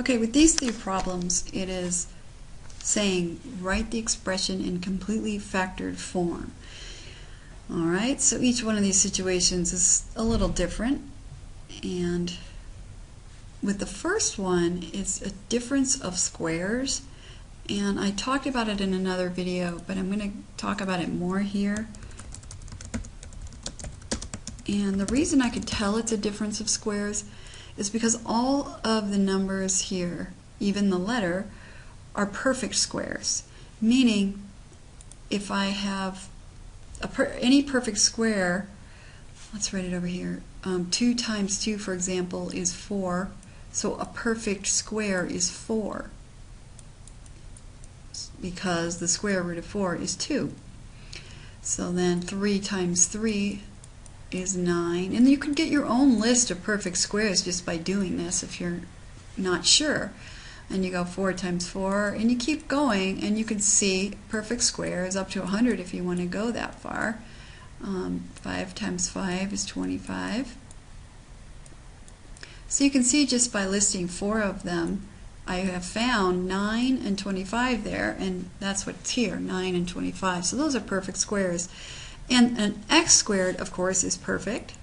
Okay, with these three problems, it is saying write the expression in completely factored form. Alright, so each one of these situations is a little different, and with the first one, it's a difference of squares, and I talked about it in another video, but I'm going to talk about it more here. And the reason I could tell it's a difference of squares is because all of the numbers here, even the letter, are perfect squares. Meaning, if I have any perfect square, let's write it over here, 2 times 2, for example, is 4. So a perfect square is 4, because the square root of 4 is 2. So then 3 times 3 is 9. And you can get your own list of perfect squares just by doing this if you're not sure. And you go 4 times 4, and you keep going, and you can see perfect squares up to 100 if you want to go that far. 5 times 5 is 25. So you can see just by listing 4 of them, I have found 9 and 25 there, and that's what's here, 9 and 25. So those are perfect squares. And an x squared, of course, is perfect,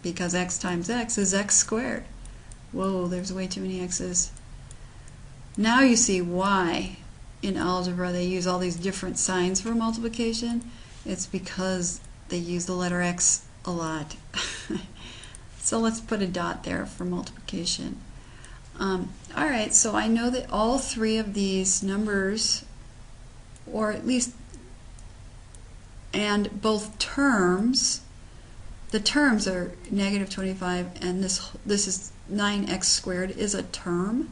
because x times x is x squared. Whoa, there's way too many x's. Now you see why in algebra they use all these different signs for multiplication. It's because they use the letter x a lot. So let's put a dot there for multiplication. Alright, so I know that all three of these numbers, or at least, and both terms, the terms are negative 25, and this is 9x squared is a term.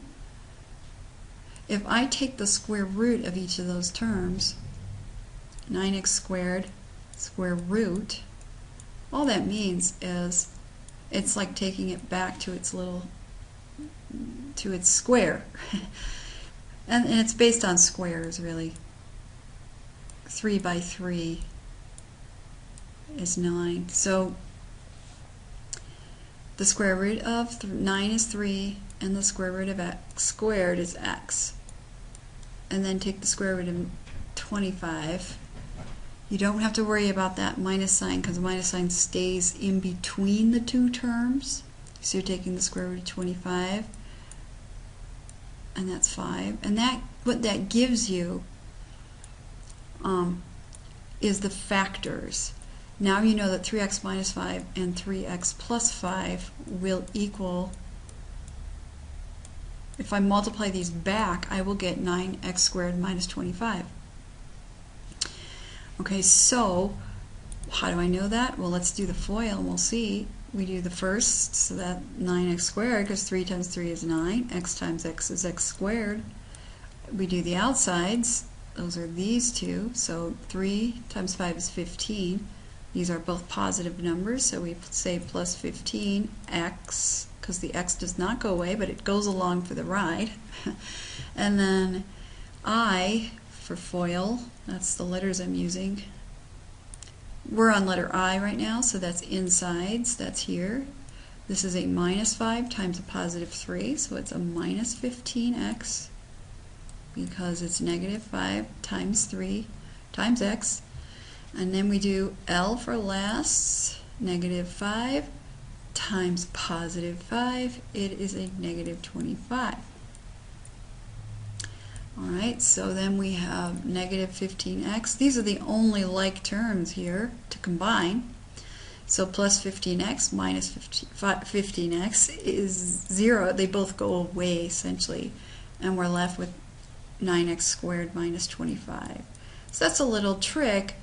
If I take the square root of each of those terms, 9x squared square root, all that means is it's like taking it back to its square. and it's based on squares, really. 3 by 3 is 9. So the square root of 9 is 3, and the square root of x squared is x. And then take the square root of 25. You don't have to worry about that minus sign, because the minus sign stays in between the two terms. So you're taking the square root of 25, and that's 5. And that what that gives you is the factors. Now you know that 3x minus 5 and 3x plus 5 will equal, if I multiply these back, I will get 9x squared minus 25. Okay, so how do I know that? Well, let's do the FOIL and we'll see. We do the first, so that 9x squared, because 3 times 3 is 9. X times x is x squared. We do the outsides. Those are these two. So 3 times 5 is 15. These are both positive numbers, so we say plus 15x, because the x does not go away, but it goes along for the ride. And then I, for FOIL, that's the letters I'm using. We're on letter I right now, so that's insides, that's here. This is a minus 5 times a positive 3, so it's a minus 15x, because it's negative 5 times 3 times x. And then we do L for last, negative 5 times positive 5, it is a negative 25. Alright, so then we have negative 15x. These are the only like terms here to combine. So plus 15x minus 15x is 0. They both go away essentially. And we're left with 9x squared minus 25. So that's a little trick.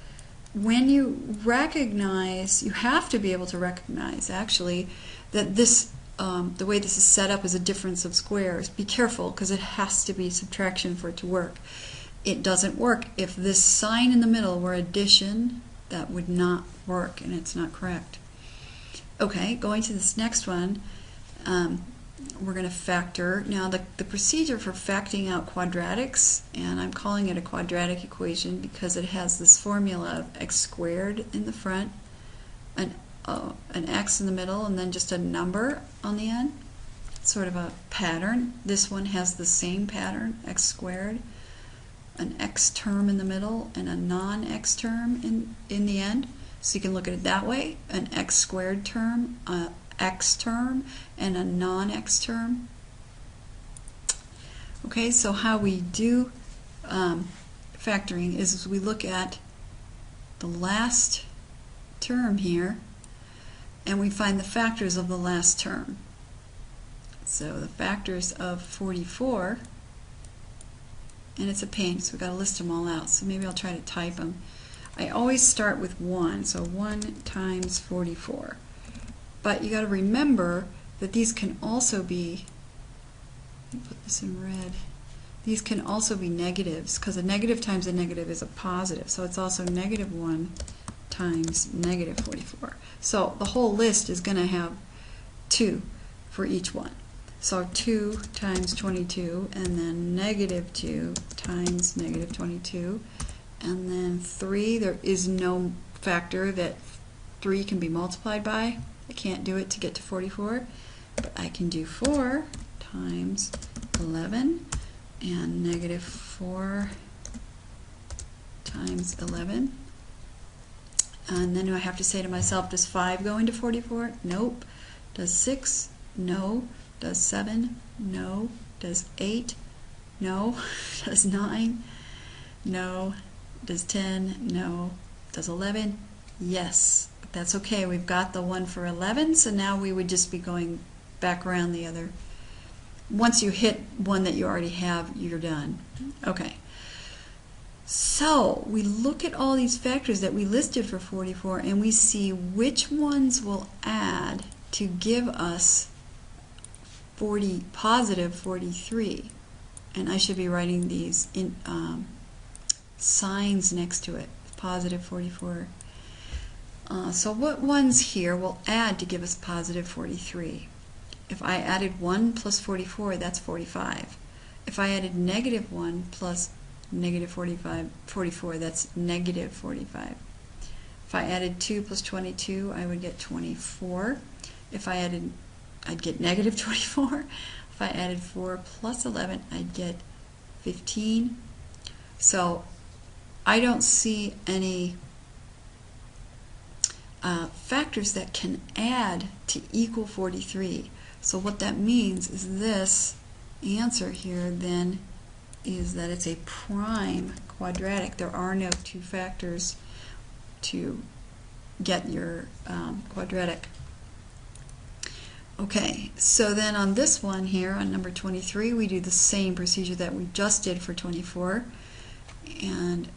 When you recognize, you have to be able to recognize actually that this the way this is set up is a difference of squares. Be careful, because it has to be subtraction for it to work. It doesn't work. If this sign in the middle were addition, that would not work, and it's not correct. Okay, going to this next one, we're going to factor. Now the procedure for factoring out quadratics, and I'm calling it a quadratic equation because it has this formula of x squared in the front, an x in the middle, and then just a number on the end. sort of a pattern. This one has the same pattern, x squared, an x term in the middle, and a non-x term in the end. So you can look at it that way, an x squared term, a x term, and a non-x term. Okay, so how we do factoring is we look at the last term here, and we find the factors of the last term. So the factors of 44, and it's a pain, so we've got to list them all out. So maybe I'll try to type them. I always start with 1, so 1 times 44. But you got to remember that these can also be, let me put this in red, these can also be negatives, because a negative times a negative is a positive. So it's also negative 1 times negative 44. So the whole list is going to have 2 for each one. So 2 times 22, and then negative 2 times negative 22, and then 3. There is no factor that 3 can be multiplied by. I can't do it to get to 44, but I can do 4 times 11, and negative 4 times 11. And then do I have to say to myself, does 5 go into 44? Nope. Does 6? No. Does 7? No. Does 8? No. Does 9? No. Does 10? No. Does 11? Yes. But that's okay. We've got the one for 11, so now we would just be going back around the other. Once you hit one that you already have, you're done. Okay. So we look at all these factors that we listed for 44, and we see which ones will add to give us positive 43. And I should be writing these in signs next to it, positive 44. So what ones here will add to give us positive 43? If I added 1 plus 44, that's 45. If I added negative 1 plus negative 44, that's negative 45. If I added 2 plus 22, I would get 24. If I added, I'd get negative 24. If I added 4 plus 11, I'd get 15. So I don't see any factors that can add to equal 43. So what that means is this answer here then is that it's a prime quadratic. There are no two factors to get your quadratic. Okay, so then on this one here, on number 23, we do the same procedure that we just did for 24. And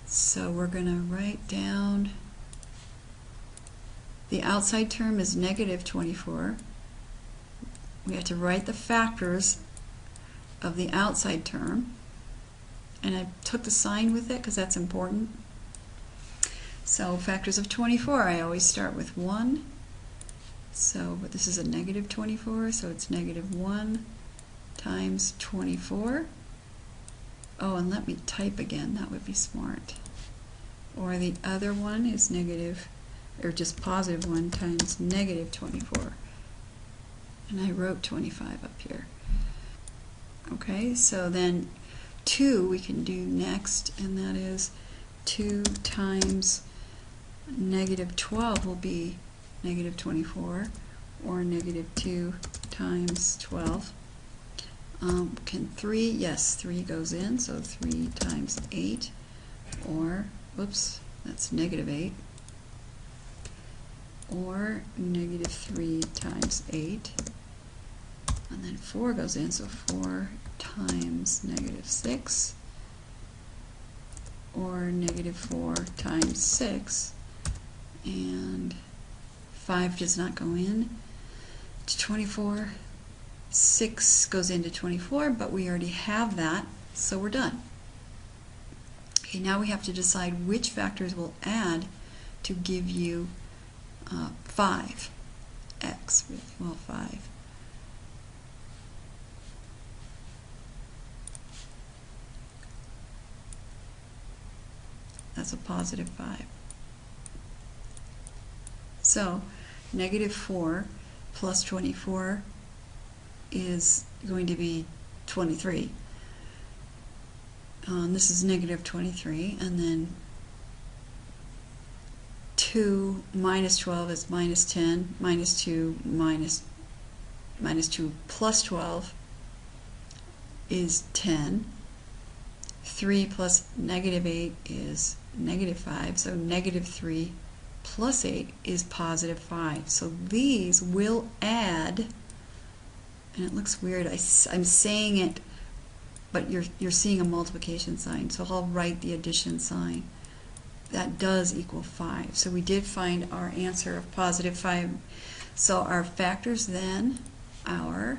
so we're going to write down the outside term is negative 24. We have to write the factors of the outside term. And I took the sign with it because that's important. So factors of 24, I always start with 1. So, but this is a negative 24, so it's negative 1 times 24. Oh, and let me type again, that would be smart. Or the other one is negative, or just positive 1 times negative 24. And I wrote 25 up here. Okay, so then 2 we can do next, and that is 2 times negative 12 will be negative 24, or negative 2 times 12. Can 3, yes, 3 goes in, so 3 times 8, or, whoops, that's negative 8, or negative 3 times 8, and then 4 goes in, so 4 times negative 6, or negative 4 times 6, and 5 does not go in to 24. 6 goes into 24, but we already have that, so we're done. Okay, now we have to decide which factors will add to give you 5. X, well, 5. That's a positive 5. So, negative 4 plus 24 is going to be 23. This is negative 23, and then 2 minus 12 is minus 10, minus 2 minus 2 plus 12 is 10. 3 plus negative 8 is negative 5, so negative 3 plus 8 is positive 5. So these will add, and it looks weird, I'm saying it, but you're seeing a multiplication sign, so I'll write the addition sign. That does equal 5. So we did find our answer of positive 5. So our factors then are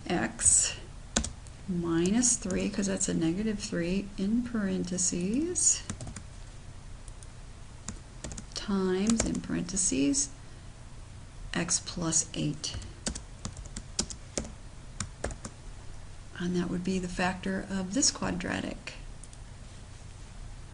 x minus 3, because that's a negative 3 in parentheses, times, in parentheses, x plus 8. And that would be the factor of this quadratic.